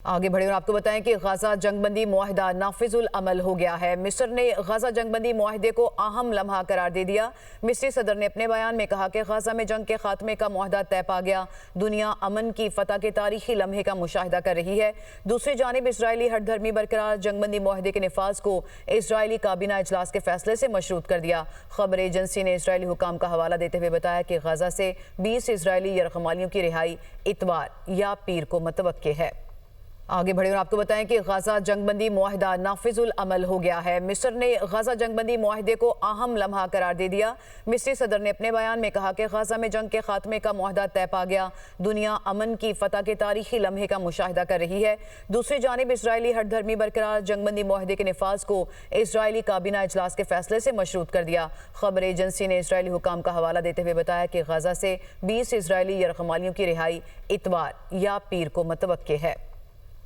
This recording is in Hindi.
आगे बढ़े और आपको बताएं कि गाजा जंगबंदी मुआहिदा नाफिजुल अमल हो गया है। मिस्र ने गाजा जंगबंदी मुआहिदे को अहम लम्हा करार दे दिया। मिस्री सदर ने अपने बयान में कहा कि गाजा में जंग के खात्मे का मुआहिदा तय पा गया। दुनिया अमन की फतह के तारीखी लम्हे का मुशाहिदा कर रही है। दूसरी जानिब इसराइली हठधर्मी बरकरार जंगबंदी मुआहिदे के नफाज को इसराइली काबीना इजलास के फैसले से मशरूत कर दिया। खबर एजेंसी ने इसराइली हुकाम का हवाला देते हुए बताया कि गाजा से 20 इसराइली यरगमालियों की रिहाई इतवार या पीर को मुतवक्के है। आगे बढ़े और आपको बताएं कि गाजा जंगबंदी मुआहिदा नाफिजुल अमल हो गया है। मिस्र ने गाजा जंगबंदी मुआहिदे को अहम लम्हा करार दे दिया। मिस्री सदर ने अपने बयान में कहा कि गाजा में जंग के खात्मे का मुआहिदा तय पा गया। दुनिया अमन की फतह के तारीखी लम्हे का मुशाहिदा कर रही है। दूसरी जानिब इसराइली हठधर्मी बरकरार जंगबंदी मुआहिदे के नफाज को इसराइली काबीना इजलास के फैसले से मशरूत कर दिया। खबर एजेंसी ने इसराइली हुकाम का हवाला देते हुए बताया कि गाजा से 20 इसराइली यरगमालियों की रिहाई इतवार या पीर को मुतवक्के है।